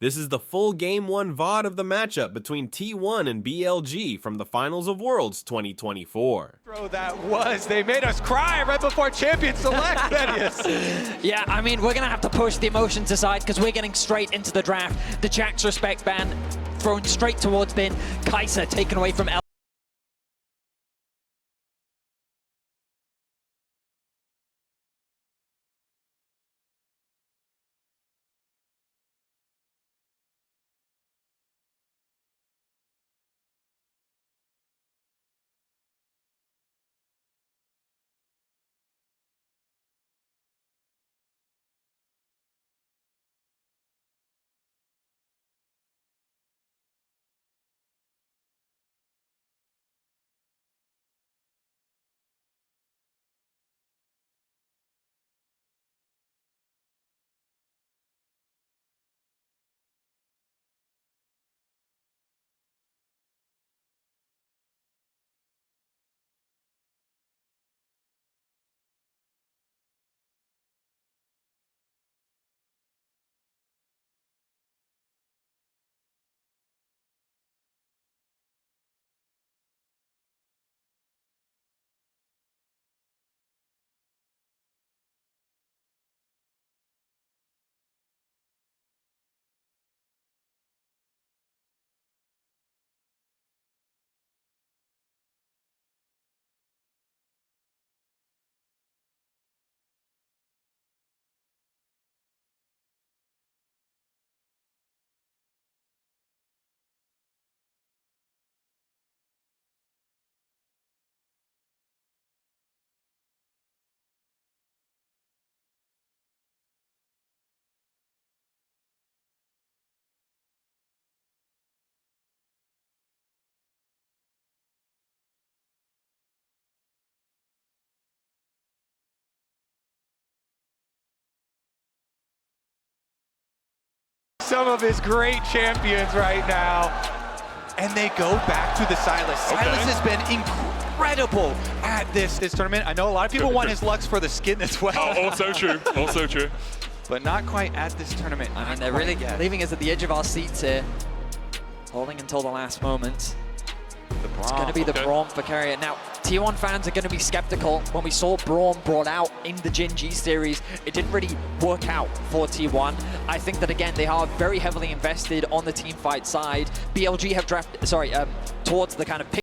This is the full Game 1 VOD of the matchup between T1 and BLG from the Finals of Worlds 2024. That was, they made us cry right before Champion Select, Thaddeus. Yeah, I mean, we're going to have to push the emotions aside because we're getting straight into the draft. The Jack's Respect ban thrown straight towards Bin. Kaiser taken away from L. Some of his great champions right now. And they go back to the Silas. Silas has been incredible at this tournament. I know a lot of people want his Lux for the skin as well. Also true, also true. But not quite at this tournament. I mean, they're really leaving us at the edge of our seats here. Holding until the last moment. It's going to be the Braum for Carrier. Now, T1 fans are going to be skeptical. When we saw Braum brought out in the Gen G series, it didn't really work out for T1. I think that, again, they are very heavily invested on the team fight side. BLG have drafted, towards the kind of pick.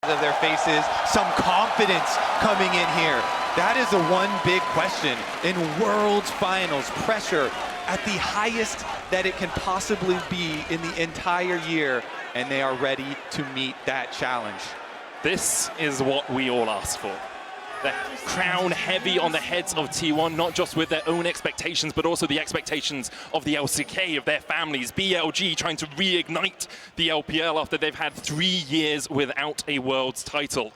Of their faces, some confidence coming in here. That is the one big question in Worlds Finals. Pressure at the highest that it can possibly be in the entire year, and they are ready to meet that challenge. This is what we all asked for. the crown heavy on the heads of T1, not just with their own expectations, but also the expectations of the LCK, of their families. BLG trying to reignite the LPL after they've had 3 years without a Worlds title.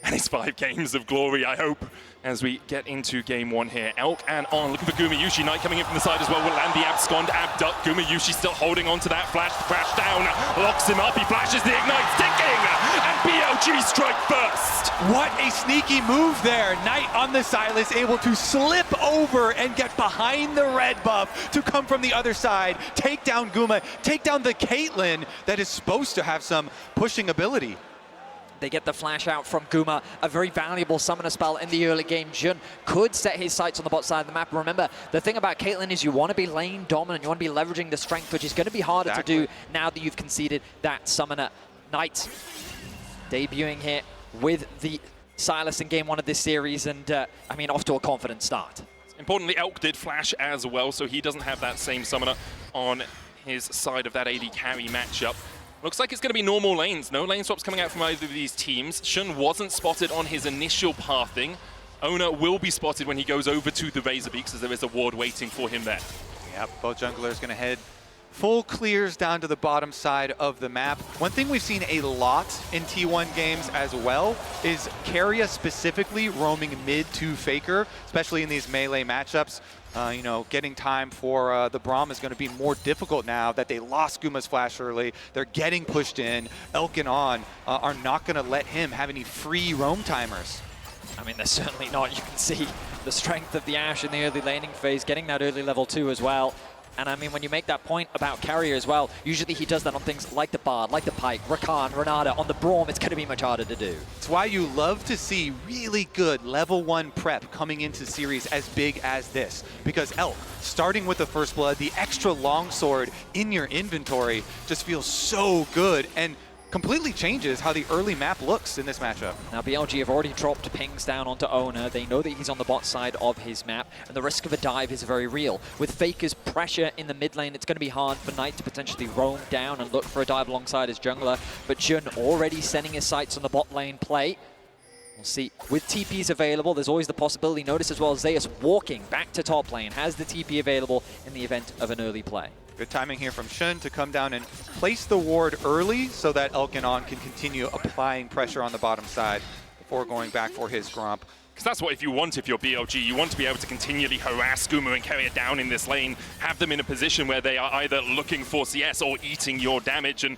And it's 5 games of glory, I hope, as we get into game 1 here. Elk and On looking for Gumayushi. Knight coming in from the side as well. Will land the abscond, abduct. Gumayushi still holding on to that flash. Crash down, locks him up. He flashes the ignite, sticking, and BLG strike first. What a sneaky move there. Knight on the Silas able to slip over and get behind the red buff to come from the other side, take down Guma, take down the Caitlyn that is supposed to have some pushing ability. They get the flash out from Guma, a very valuable summoner spell in the early game. Jun could set his sights on the bot side of the map. Remember, the thing about Caitlyn is you want to be lane dominant, you want to be leveraging the strength, which is going to be harder to do now that you've conceded that summoner. Knight debuting here with the Silas in game 1 of this series, and I mean, off to a confident start. Importantly, Elk did flash as well, so he doesn't have that same summoner on his side of that AD carry matchup. Looks like it's going to be normal lanes. No lane swaps coming out from either of these teams. Shun wasn't spotted on his initial pathing. Ona will be spotted when he goes over to the Razorbeaks, as there is a ward waiting for him there. Yep, both junglers going to head full clears down to the bottom side of the map. One thing we've seen a lot in T1 games as well is Keria specifically roaming mid to Faker, especially in these melee matchups. You know, getting time for the Braum is going to be more difficult now that they lost Guma's flash early. They're getting pushed in. Elk and On are not going to let him have any free roam timers. I mean, they're certainly not. You can see the strength of the Ashe in the early laning phase, getting that early level 2 as well. And I mean, when you make that point about Carrier as well, usually he does that on things like the Bard, like the Pike, Rakan, Renata. On the Braum, it's going to be much harder to do. It's why you love to see really good level 1 prep coming into series as big as this. Because Elk, starting with the First Blood, the extra longsword in your inventory just feels so good and completely changes how the early map looks in this matchup. Now BLG have already dropped pings down onto Owner. They know that he's on the bot side of his map, and the risk of a dive is very real. With Faker's pressure in the mid lane, it's going to be hard for Knight to potentially roam down and look for a dive alongside his jungler, but Jun already setting his sights on the bot lane play. We'll see. With TPs available, there's always the possibility. Notice as well, Zeus walking back to top lane, has the TP available in the event of an early play. Good timing here from Shun to come down and place the ward early so that Elk and On can continue applying pressure on the bottom side before going back for his Gromp. Because that's what if you're BLG, you want to be able to continually harass Guma and carry it down in this lane, have them in a position where they are either looking for CS or eating your damage, and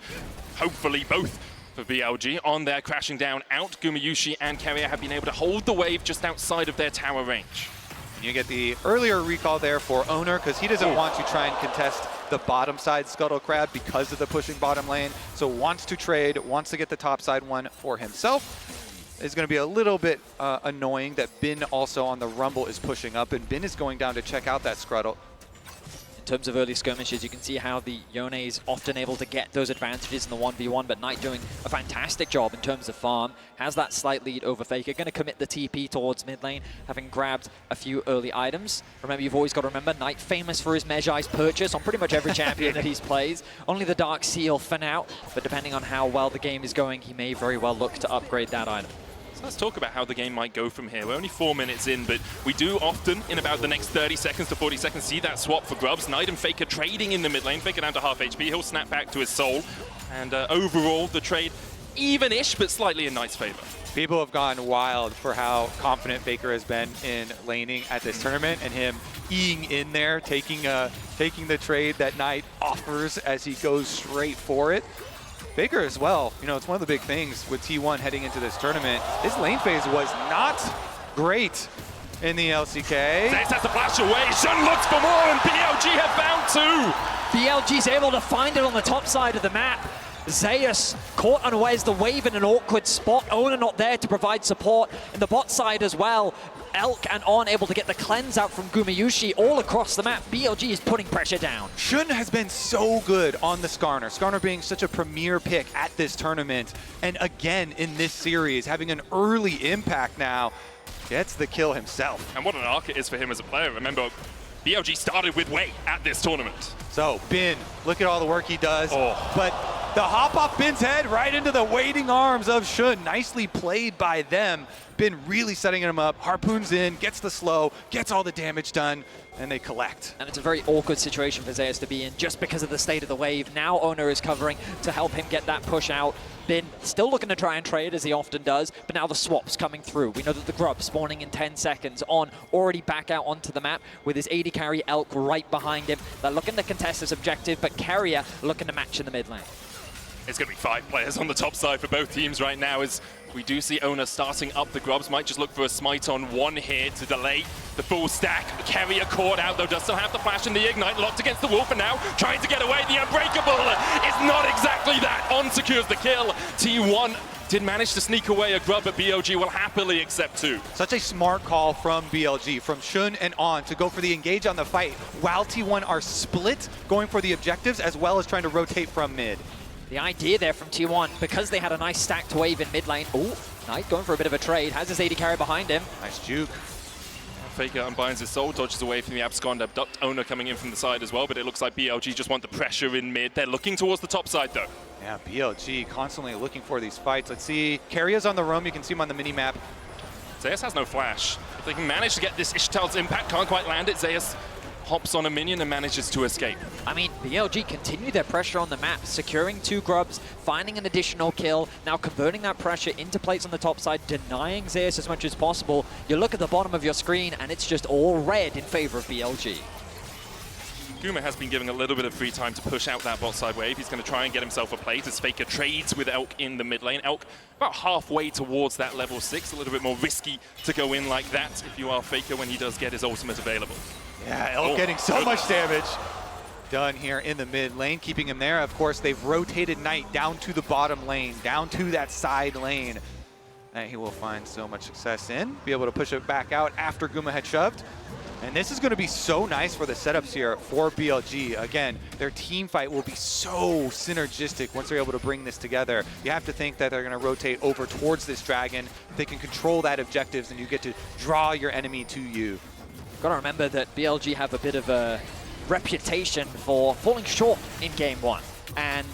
hopefully both for BLG. On there, crashing down out, Gumayushi and Carrier have been able to hold the wave just outside of their tower range. You get the earlier recall there for Owner because he doesn't want to try and contest the bottom side Scuttle Crab because of the pushing bottom lane. So wants to trade, wants to get the top side one for himself. It's going to be a little bit annoying that Bin also on the Rumble is pushing up, and Bin is going down to check out that Scuttle. In terms of early skirmishes, you can see how the Yone is often able to get those advantages in the 1v1, but Knight doing a fantastic job in terms of farm. Has that slight lead over Faker, going to commit the TP towards mid lane, having grabbed a few early items. Remember, you've always got to remember, Knight famous for his Mejai's purchase on pretty much every champion that he's plays. Only the Dark Seal for now, but depending on how well the game is going, he may very well look to upgrade that item. So let's talk about how the game might go from here. We're only 4 minutes in, but we do often, in about the next 30 seconds to 40 seconds, see that swap for Grubs. Knight and Faker trading in the mid lane. Faker down to half HP. He'll snap back to his soul. And overall, the trade even-ish, but slightly in Knight's favor. People have gone wild for how confident Faker has been in laning at this tournament, and him eing in there, taking the trade that Knight offers as he goes straight for it. Faker as well, you know, it's one of the big things with T1 heading into this tournament. His lane phase was not great in the LCK. Zeus has to flash away. Shun looks for more, and BLG have found two. BLG's able to find it on the top side of the map. Zeus caught unawares the wave in an awkward spot. Owner not there to provide support. In the bot side as well, Elk and On able to get the cleanse out from Gumayushi all across the map. BLG is putting pressure down. Shun has been so good on the Skarner. Skarner being such a premier pick at this tournament. And again, in this series, having an early impact now, gets the kill himself. And what an arc it is for him as a player. Remember, BLG started with Wei at this tournament. So, Bin, look at all the work he does. Oh. But the hop off Bin's head right into the waiting arms of Shun. Nicely played by them. been really setting him up. Harpoons in, gets the slow, gets all the damage done, and they collect. And it's a very awkward situation for Zeus to be in just because of the state of the wave. Now Owner is covering to help him get that push out. Bin still looking to try and trade as he often does, but now the swap's coming through. We know that the Grub spawning in 10 seconds. On already back out onto the map with his AD carry Elk right behind him. They're looking to contest this objective, but Carrier looking to match in the mid lane. It's going to be 5 players on the top side for both teams right now as we do see Owner starting up the Grubs. Might just look for a smite on one here to delay the full stack. Carrier caught out though, does still have the flash and the ignite, locked against the wall for now, trying to get away. The Unbreakable is not exactly that. On secures the kill. T1 did manage to sneak away a Grub, but BLG will happily accept 2. Such a smart call from BLG, from Shun and On, to go for the engage on the fight, while T1 are split, going for the objectives, as well as trying to rotate from mid. The idea there from T1, because they had a nice stacked wave in mid lane. Oh, Knight going for a bit of a trade, has his AD carry behind him. Nice juke. Faker unbinds his soul, dodges away from the abscond, abduct Owner coming in from the side as well, but it looks like BLG just want the pressure in mid. They're looking towards the top side though. Yeah, BLG constantly looking for these fights. Let's see, Carrier's on the roam, you can see him on the mini-map. Zeus has no flash. If they can manage to get this Ishtal's impact, can't quite land it. Zeus hops on a minion and manages to escape. I mean, BLG continue their pressure on the map, securing 2 Grubs, finding an additional kill, now converting that pressure into plates on the top side, denying Zeus as much as possible. You look at the bottom of your screen and it's just all red in favor of BLG. Guma has been given a little bit of free time to push out that bot side wave. He's going to try and get himself a plate as Faker trades with Elk in the mid lane. Elk about halfway towards that level 6, a little bit more risky to go in like that if you are Faker when he does get his ultimate available. Yeah, Elk getting so much damage done here in the mid lane, keeping him there. Of course, they've rotated Knight down to the bottom lane, down to that side lane. And he will find so much success in, be able to push it back out after Guma had shoved. And this is going to be so nice for the setups here for BLG. Again, their team fight will be so synergistic once they're able to bring this together. You have to think that they're going to rotate over towards this dragon. If they can control that objectives, and you get to draw your enemy to you. Got to remember that BLG have a bit of a reputation for falling short in Game 1. And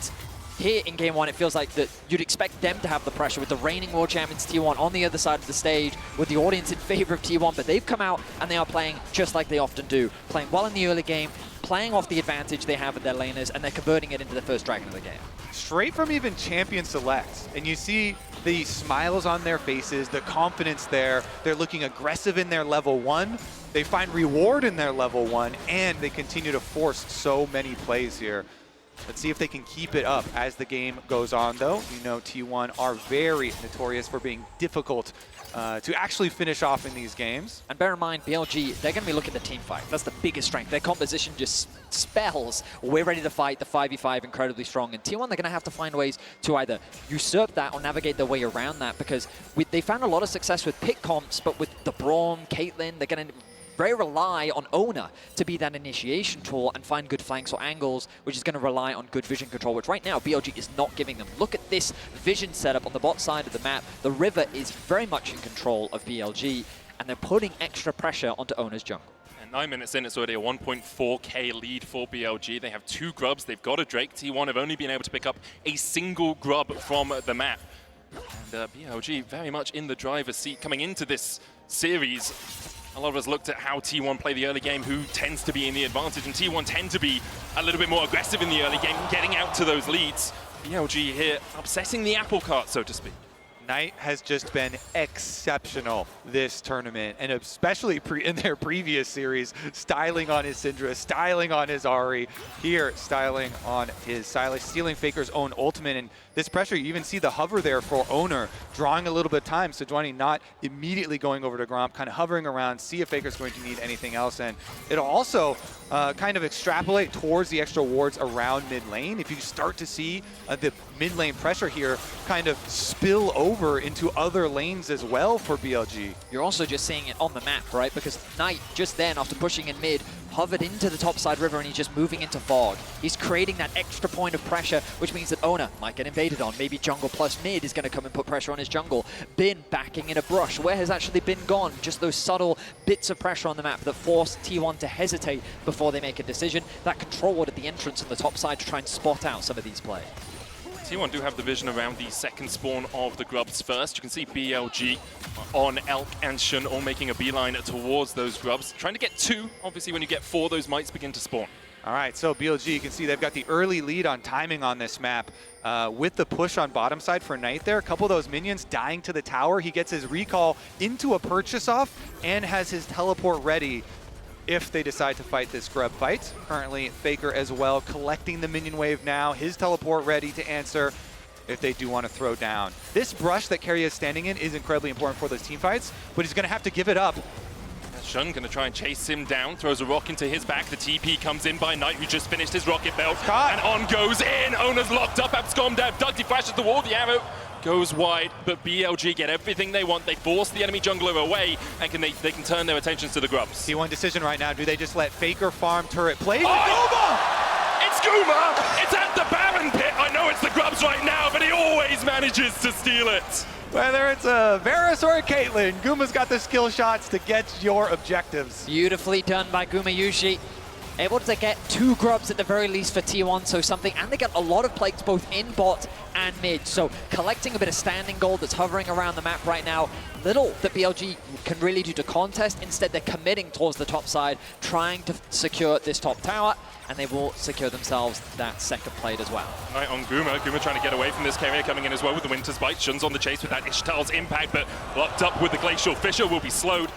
here in Game 1, it feels like that you'd expect them to have the pressure with the reigning world champions T1 on the other side of the stage, with the audience in favor of T1, but they've come out and they are playing just like they often do. Playing well in the early game, playing off the advantage they have with their laners, and they're converting it into the first dragon of the game. Straight from even champion selects, and you see the smiles on their faces, the confidence there. They're looking aggressive in their level 1. They find reward in their level 1, and they continue to force so many plays here. Let's see if they can keep it up as the game goes on, though. You know T1 are very notorious for being difficult to actually finish off in these games. And bear in mind, BLG, they're going to be looking at the team fight. That's the biggest strength. Their composition just spells, we're ready to fight, the 5v5 incredibly strong. And T1, they're going to have to find ways to either usurp that or navigate their way around that, because they found a lot of success with pick comps, but with the Braum, Caitlyn, they're going to very rely on Owner to be that initiation tool and find good flanks or angles, which is going to rely on good vision control, which right now BLG is not giving them. Look at this vision setup on the bot side of the map. The river is very much in control of BLG, and they're putting extra pressure onto Owner's jungle. And 9 minutes in, it's already a 1.4k lead for BLG. They have 2 Grubs, they've got a Drake. T1 have only been able to pick up a single Grub from the map. And BLG very much in the driver's seat coming into this series. A lot of us looked at how T1 play the early game, who tends to be in the advantage, and T1 tend to be a little bit more aggressive in the early game, getting out to those leads. BLG here upsetting the apple cart, so to speak. Knight has just been exceptional this tournament, and especially in their previous series, styling on his Syndra, styling on his Ahri, here styling on his Sylas, stealing Faker's own ultimate, and this pressure, you even see the hover there for Owner, drawing a little bit of time, Sejuani not immediately going over to Gromp, kind of hovering around, see if Faker's going to need anything else, and it'll also kind of extrapolate towards the extra wards around mid lane. If you start to see the mid lane pressure here kind of spill over into other lanes as well for BLG. You're also just seeing it on the map, right? Because Knight, just then, after pushing in mid, hovered into the topside river and he's just moving into fog. He's creating that extra point of pressure, which means that Owner might get invaded on. Maybe jungle plus mid is going to come and put pressure on his jungle. Bin backing in a brush. Where has actually Bin gone? Just those subtle bits of pressure on the map that force T1 to hesitate before they make a decision. That control ward at the entrance on the top side to try and spot out some of these plays. T1 do have the vision around the second spawn of the Grubs first. You can see BLG on Elk and Shun, all making a beeline towards those grubs. Trying to get 2. Obviously, when you get 4, those mites begin to spawn. All right, so BLG, you can see they've got the early lead on timing on this map. With the push on bottom side for Knight there, a couple of those minions dying to the tower. He gets his recall into a purchase off and has his teleport ready if they decide to fight this grub fight. Currently, Faker as well collecting the minion wave now. His teleport ready to answer if they do want to throw down. This brush that Carry is standing in is incredibly important for those team fights, but he's going to have to give it up. Shun going to try and chase him down, throws a rock into his back. The TP comes in by Knight, who just finished his rocket belt. And on goes in. Owner's locked up. Abscom there. Abductee flashes the wall. The arrow goes wide, but BLG get everything they want. They force the enemy jungler away, and they can turn their attentions to the grubs. T1 decision right now. Do they just let Faker farm turret play? Oh! It's Guma! It's at the Baron pit. I know it's the grubs right now, but he always manages to steal it. Whether it's a Varus or a Caitlyn, Guma's got the skill shots to get your objectives. Beautifully done by Gumayushi. Able to get 2 grubs at the very least for T1, so something, and they get a lot of plates both in bot and mid. So collecting a bit of standing gold that's hovering around the map right now. Little that BLG can really do to contest. Instead, they're committing towards the top side, trying to secure this top tower, and they will secure themselves that second plate as well. Right on Guma. Guma trying to get away from this carrier coming in as well with the Winter's Bite. Shun's on the chase with that Ishtal's impact, but locked up with the Glacial Fissure will be slowed,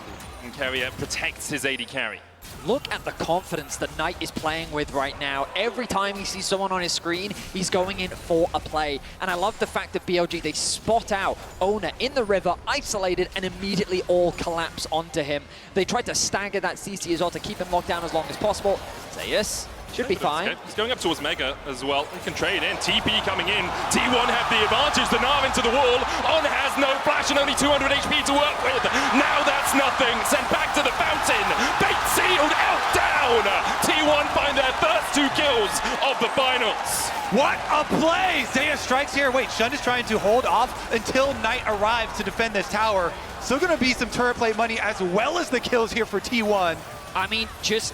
and Carrier protects his AD carry. Look at the confidence that Knight is playing with right now. Every time he sees someone on his screen, he's going in for a play. And I love the fact that BLG, they spot out Owner in the river, isolated, and immediately all collapse onto him. They tried to stagger that CC as well to keep him locked down as long as possible. Zeus should be fine. He's going up towards Mega as well. He can trade in. TP coming in. T1 have the advantage. The Gnar into the wall. On has no flash and only 200 HP to work with. Now that's nothing. Sent back to the fountain. Bait sealed. Out down. T1 find their first 2 kills of the finals. What a play! Zeus strikes here. Wait, Shun is trying to hold off until Knight arrives to defend this tower. Still going to be some turret plate money as well as the kills here for T1. I mean, just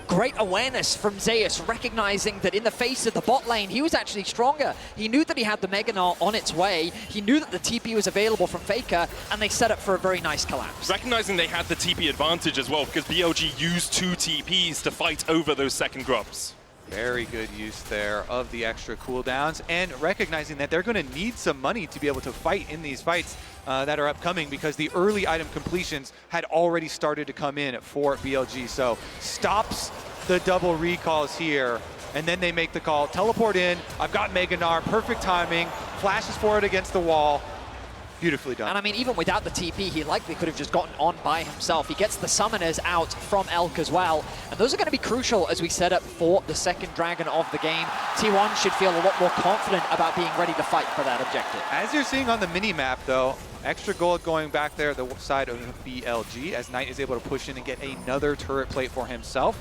great awareness from Zeus, recognizing that in the face of the bot lane, he was actually stronger. He knew that he had the Mega Gnar on its way. He knew that the TP was available from Faker, and they set up for a very nice collapse. Recognizing they had the TP advantage as well, because BLG used 2 TPs to fight over those second grubs. Very good use there of the extra cooldowns, and recognizing that they're going to need some money to be able to fight in these fights that are upcoming, because the early item completions had already started to come in for BLG. So stops the double recalls here, and then they make the call. Teleport in. I've got Mega Gnar. Perfect timing. Flashes for it against the wall. Beautifully done. And I mean, even without the TP, he likely could have just gotten on by himself. He gets the summoners out from Elk as well. And those are going to be crucial as we set up for the second dragon of the game. T1 should feel a lot more confident about being ready to fight for that objective. As you're seeing on the mini-map, though, extra gold going back there, the side of BLG, as Knight is able to push in and get another turret plate for himself.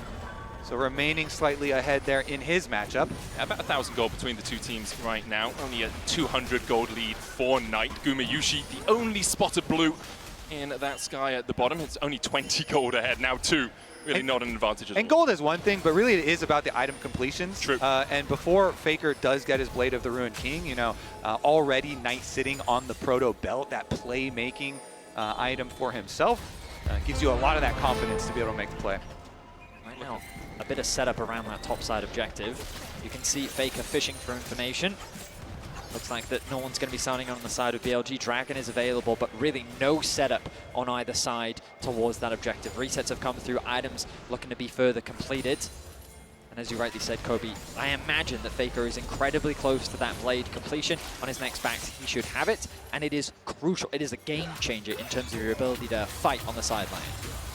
So remaining slightly ahead there in his matchup. About 1,000 gold between the 2 teams right now. Only a 200 gold lead for Knight. Gumayushi, the only spotted blue in that sky at the bottom. It's only 20 gold ahead, now 2. Really not an advantage at all. And gold is one thing, but really it is about the item completions. True. And before Faker does get his Blade of the Ruined King, you know, already Knight sitting on the Proto Belt, that play-making item for himself, gives you a lot of that confidence to be able to make the play. Right now, a bit of setup around that top side objective. You can see Faker fishing for information. Looks like that no one's going to be sounding on the side of BLG. Dragon is available, but really no setup on either side towards that objective. Resets have come through, items looking to be further completed. And as you rightly said, Kobe, I imagine that Faker is incredibly close to that blade completion. On his next back, he should have it, and it is crucial. It is a game changer in terms of your ability to fight on the sideline.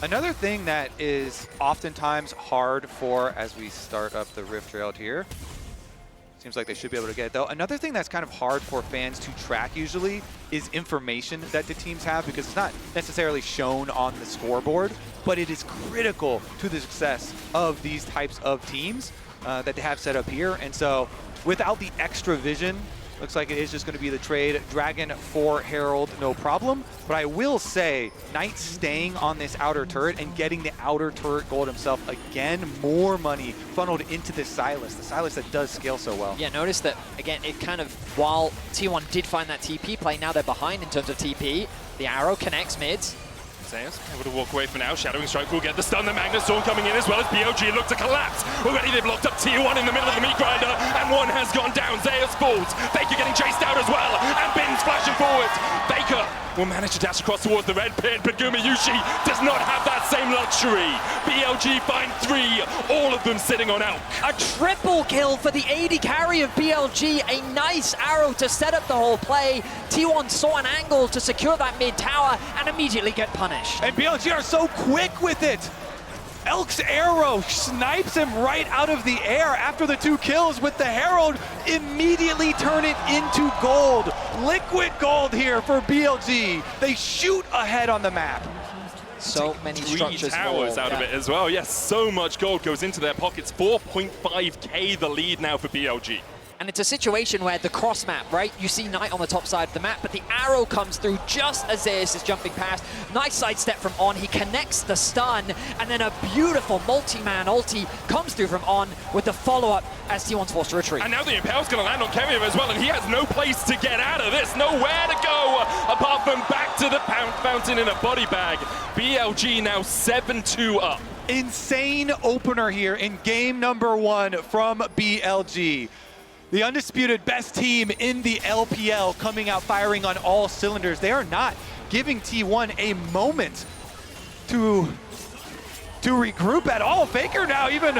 Another thing that is oftentimes hard for, as we start up the Rift Railed here, seems like they should be able to get it though. Another thing that's kind of hard for fans to track usually is information that the teams have, because it's not necessarily shown on the scoreboard, but it is critical to the success of these types of teams that they have set up here. And so without the extra vision, looks like it is just going to be the trade. Dragon for Herald, no problem. But I will say, Knight staying on this outer turret and getting the outer turret gold himself. Again, more money funneled into this Sylas. The Sylas that does scale so well. Yeah, notice that, again, it kind of, while T1 did find that TP play, now they're behind in terms of TP. The arrow connects mid. Zeus able to walk away for now. Shadowing Strike will get the stun. The Magnus Storm coming in as well as BLG look to collapse. Already they've locked up T1 in the middle of the meat grinder, and one has gone down. Zeus falls. Faker getting chased out as well, and Bin's flashing forward. Faker will manage to dash across towards the red pit, but Gumayushi does not have that same luxury. BLG find 3, all of them sitting on Elk. A triple kill for the AD carry of BLG. A nice arrow to set up the whole play. T1 saw an angle to secure that mid tower and immediately get punished. And BLG are so quick with it. Elk's arrow snipes him right out of the air after the 2 kills with the Herald. Immediately turn it into gold. Liquid gold here for BLG. They shoot ahead on the map. So many 3 structures towers out of it as well. Yes, so much gold goes into their pockets. 4.5k the lead now for BLG. And it's a situation where the cross map, right? You see Knight on the top side of the map, but the arrow comes through just as Zeus is jumping past. Nice sidestep from On. He connects the stun, and then a beautiful multi-man ulti comes through from On with the follow-up as T1's forced to retreat. And now the Impale's going to land on Keria as well, and he has no place to get out of this, nowhere to go apart from back to the fountain in a body bag. BLG now 7-2 up. Insane opener here in game number 1 from BLG. The undisputed best team in the LPL coming out firing on all cylinders. They are not giving T1 a moment to regroup at all. Faker now even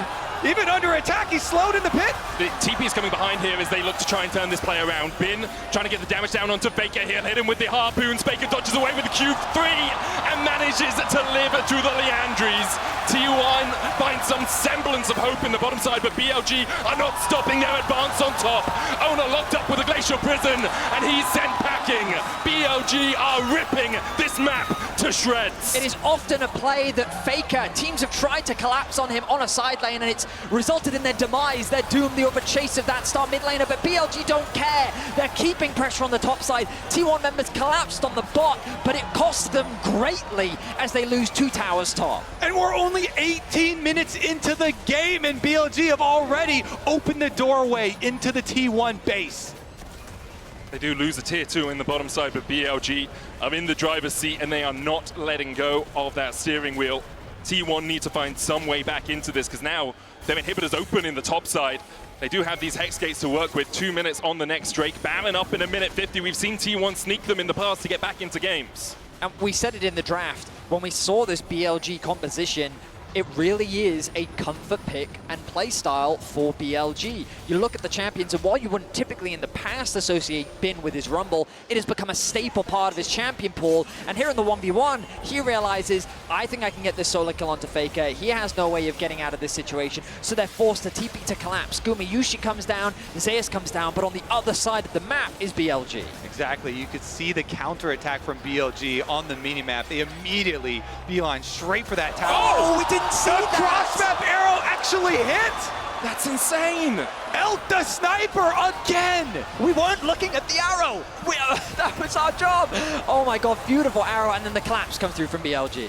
under attack. He's slowed in the pit. The TP is coming behind here as they look to try and turn this play around. Bin trying to get the damage down onto Faker. He'll hit him with the harpoons. Faker dodges away with the Q3 and manages to live through the Leandries. T1 finds some semblance of hope in the bottom side, but BLG are not stopping their advance on top. Owner locked up with a glacial prison, and he's sent packing. BLG are ripping this map to shreds. It is often a play that Faker, teams have tried to collapse on him on a side lane, and it's resulted in their demise. They're doomed the overchase of that star mid laner, but BLG don't care. They're keeping pressure on the top side. T1 members collapsed on the bot, but it cost them greatly as they lose 2 towers top. And we're only 18 minutes into the game, and BLG have already opened the doorway into the T1 base. They do lose a tier 2 in the bottom side, but BLG are in the driver's seat and they are not letting go of that steering wheel. T1 need to find some way back into this because now their inhibitors open in the top side. They do have these Hex Gates to work with. 2 minutes on the next Drake. Baron up in a minute 50. We've seen T1 sneak them in the past to get back into games. And we said it in the draft, when we saw this BLG composition, it really is a comfort pick and play style for BLG. You look at the champions, and while you wouldn't typically in the past associate Bin with his Rumble, it has become a staple part of his champion pool. And here in the 1v1, he realizes, I think I can get this solo kill onto Faker. He has no way of getting out of this situation, so they're forced to TP to collapse. Gumayushi comes down, Zeus comes down, but on the other side of the map is BLG. Exactly, you could see the counter-attack from BLG on the mini-map. They immediately beeline straight for that tower. Oh, we didn't see the that! cross-map arrow actually hit! That's insane! Elk the sniper again! We weren't looking at the arrow! That was our job! Oh my god, beautiful arrow, and then the collapse comes through from BLG.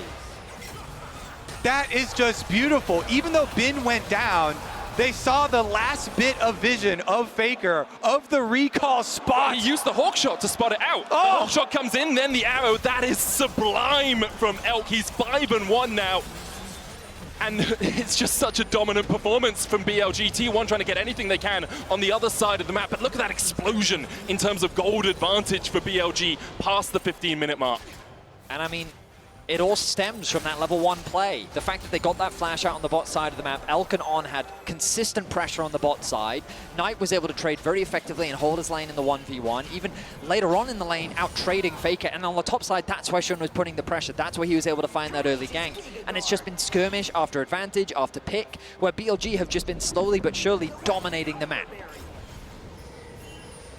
That is just beautiful. Even though Bin went down, they saw the last bit of vision of Faker, of the recall spot. He used the hawk shot to spot it out. Oh. The hawk shot comes in, then the arrow. That is sublime from Elk. He's 5-1 now. And it's just such a dominant performance from BLG. T1 trying to get anything they can on the other side of the map. But look at that explosion in terms of gold advantage for BLG past the 15-minute mark. And I mean, it all stems from that level 1 play. The fact that they got that flash out on the bot side of the map. Elk and On had consistent pressure on the bot side. Knight was able to trade very effectively and hold his lane in the 1v1. Even later on in the lane, out trading Faker. And on the top side, that's where Shun was putting the pressure. That's where he was able to find that early gank. And it's just been skirmish after advantage, after pick, where BLG have just been slowly but surely dominating the map.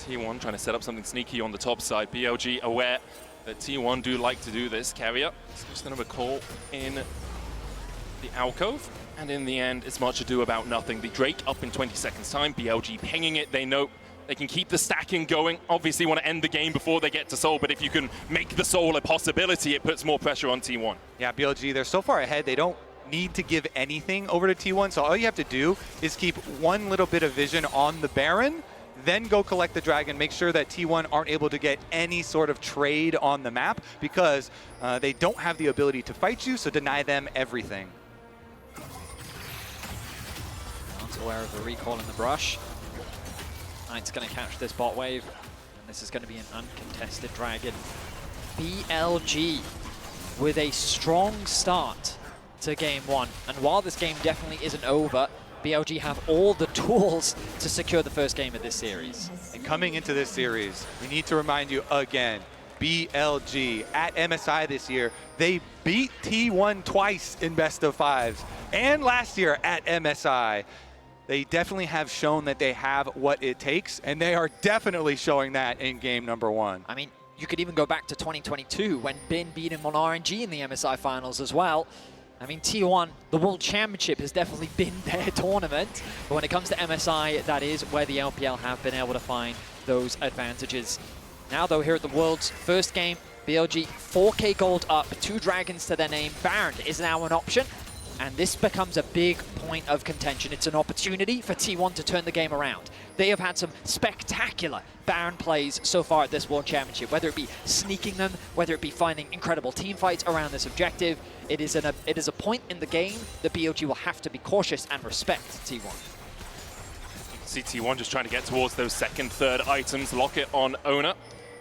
T1 trying to set up something sneaky on the top side. BLG aware that T1 do like to do this. Carrier is just another call in the alcove. And in the end, it's much ado about nothing. The Drake up in 20 seconds time. BLG pinging it. They know they can keep the stacking going. Obviously want to end the game before they get to Soul, but if you can make the Soul a possibility, it puts more pressure on T1. Yeah, BLG, they're so far ahead, they don't need to give anything over to T1, so all you have to do is keep one little bit of vision on the Baron. then go collect the dragon, make sure that T1 aren't able to get any sort of trade on the map because they don't have the ability to fight you, so deny them everything. Not aware of the recall in the brush. Knight's going to catch this bot wave, and this is going to be an uncontested dragon. BLG with a strong start to game one. And while this game definitely isn't over, BLG have all the tools to secure the first game of this series. And coming into this series, we need to remind you again, BLG at MSI this year, they beat T1 twice in best of fives, and last year at MSI. They definitely have shown that they have what it takes, and they are definitely showing that in game number one. I mean, you could even go back to 2022 when Bin beat him on RNG in the MSI finals as well. I mean, T1, the World Championship has definitely been their tournament, but when it comes to MSI, that is where the LPL have been able to find those advantages. Now, though, here at the World's first game, BLG 4K gold up, 2 dragons to their name. Baron is now an option, and this becomes a big point of contention. It's an opportunity for T1 to turn the game around. They have had some spectacular Baron plays so far at this World Championship, whether it be sneaking them, whether it be finding incredible team fights around this objective. It is a point in the game that BLG will have to be cautious and respect T1. You can see T1 just trying to get towards those second, third items, lock it on Owner.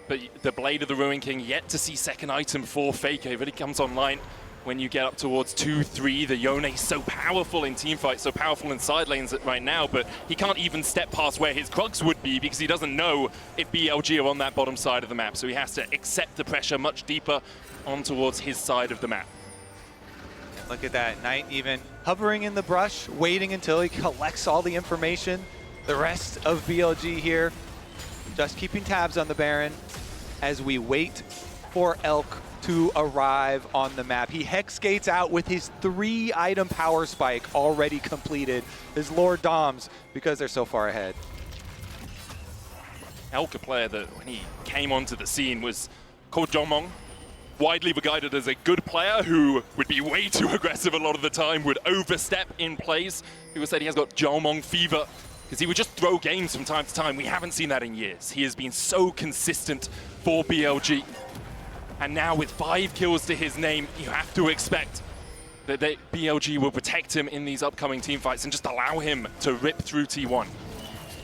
But the Blade of the Ruin King yet to see second item for Faker. It really comes online when you get up towards 2-3. The Yone is so powerful in teamfights, so powerful in side lanes right now, but he can't even step past where his Krugs would be because he doesn't know if BLG are on that bottom side of the map. So he has to accept the pressure much deeper on towards his side of the map. Look at that, Knight even hovering in the brush, waiting until he collects all the information. The rest of BLG here, just keeping tabs on the Baron as we wait for Elk to arrive on the map. He hex skates out with his 3-item power spike already completed. His Lord Doms, because they're so far ahead. Elk, a player that when he came onto the scene was called Jomong, widely regarded as a good player who would be way too aggressive a lot of the time, would overstep in plays. People said he has got Jomong fever because he would just throw games from time to time. We haven't seen that in years. He has been so consistent for BLG. And now with 5 kills to his name, you have to expect that BLG will protect him in these upcoming teamfights and just allow him to rip through T1.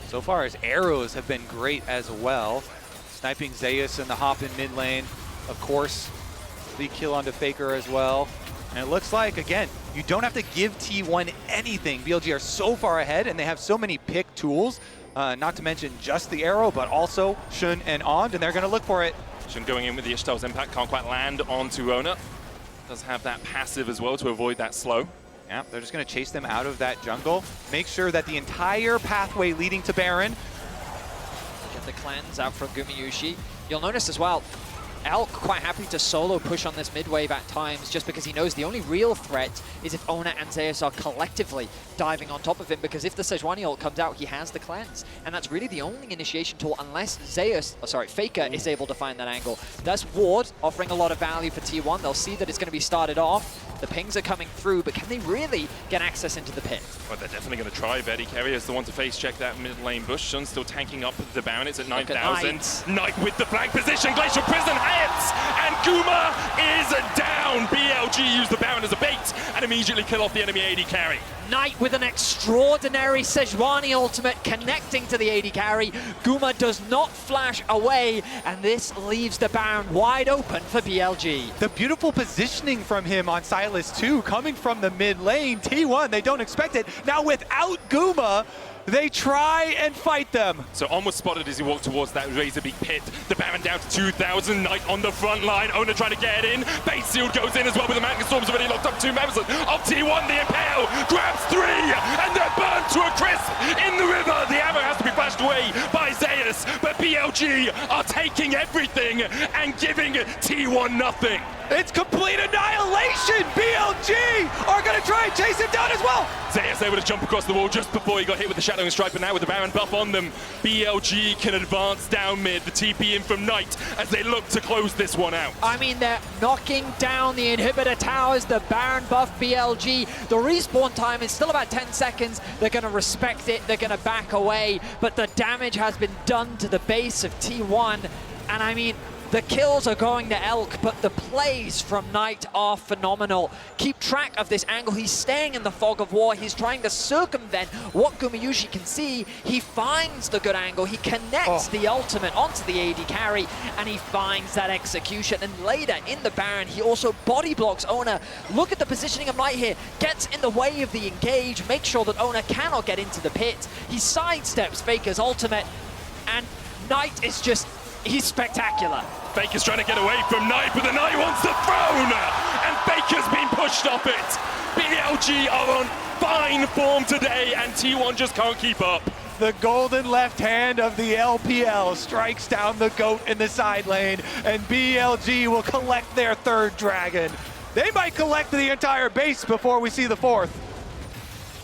So far, his arrows have been great as well. Sniping Zeus in the hop in mid lane. Of course, the kill onto Faker as well. And it looks like, again, you don't have to give T1 anything. BLG are so far ahead, and they have so many pick tools, not to mention just the arrow, but also Shun and Ond, and they're going to look for it. Shun going in with the Ishtal's impact, can't quite land onto Owner. Does have that passive as well to avoid that slow. Yeah, they're just going to chase them out of that jungle. Make sure that the entire pathway leading to Baron. Get the cleanse out from Gumayushi. You'll notice as well, Elk quite happy to solo push on this mid wave at times just because he knows the only real threat is if Ona and Zeus are collectively diving on top of him, because if the Sejuani ult comes out, he has the cleanse. And that's really the only initiation tool unless Faker is able to find that angle. That's Ward offering a lot of value for T1. They'll see that it's going to be started off. The pings are coming through, but can they really get access into the pit? Well, they're definitely going to try. Betty Carey is the one to face check that mid lane bush. Shun still tanking up the Baron. It's at 9,000. Knight with the flank position. Glacial Prison hits! And Guma is down! BLG use the Baron as a bait and immediately kill off the enemy AD carry. Knight with an extraordinary Sejuani ultimate connecting to the AD carry. Guma does not flash away, and this leaves the Baron wide open for BLG. The beautiful positioning from him on Silas 2 coming from the mid lane. T1, they don't expect it. Now without Guma, they try and fight them. So On was spotted as he walked towards that razor beak pit. The Baron down to 2,000. Knight on the front line. Owner trying to get in. Base Shield goes in as well with the Magnet Storms already locked up 2 members of T1. The Impale grabs 3 and they're burned to a crisp in the river. The ammo has to be flashed away by Zeus, but BLG are taking everything and giving T1 nothing. It's complete annihilation. BLG are going to try and chase him down as well. Zeus able to jump across the wall just before he got hit with the Shadowing Strike, but now with the Baron buff on them, BLG can advance down mid, the TP in from Knight as they look to close this one out. I mean, they're knocking down the inhibitor towers, the Baron buff BLG. The respawn time is still about 10 seconds. They're going to respect it, they're going to back away, but the damage has been done to the base of T1, and I mean, the kills are going to Elk, but the plays from Knight are phenomenal. Keep track of this angle. He's staying in the fog of war. He's trying to circumvent what Gumayusi can see. He finds the good angle. He connects the ultimate onto the AD carry, and he finds that execution. And later in the Baron, he also body blocks Ona. Look at the positioning of Knight here. Gets in the way of the engage, makes sure that Ona cannot get into the pit. He sidesteps Faker's ultimate, and Knight is just... he's spectacular. Faker's trying to get away from Knight, but the Knight wants the throne! And Faker's been pushed off it! BLG are on fine form today, and T1 just can't keep up. The golden left hand of the LPL strikes down the GOAT in the side lane, and BLG will collect their third dragon. They might collect the entire base before we see the fourth.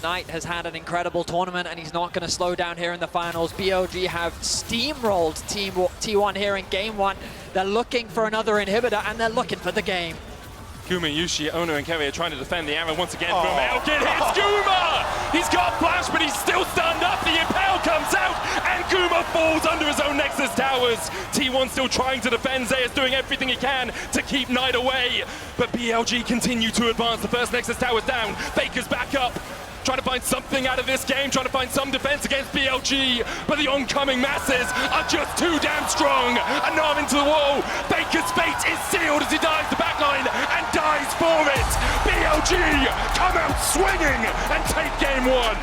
Knight has had an incredible tournament, and he's not going to slow down here in the finals. BLG have steamrolled T1 here in game one. They're looking for another inhibitor, and they're looking for the game. Gumayusi, Ono, and Kerry are trying to defend the arrow once again from Elk. It hits Guma! He's got flash, but he's still stunned up. The Impale comes out, and Guma falls under his own Nexus towers. T1 still trying to defend. Zeus doing everything he can to keep Knight away. But BLG continue to advance. The first Nexus tower's down. Faker's back up. Trying to find something out of this game, trying to find some defense against BLG, but the oncoming masses are just too damn strong. And now into the wall. Faker's fate is sealed as he dives the backline and dies for it. BLG come out swinging and take game one.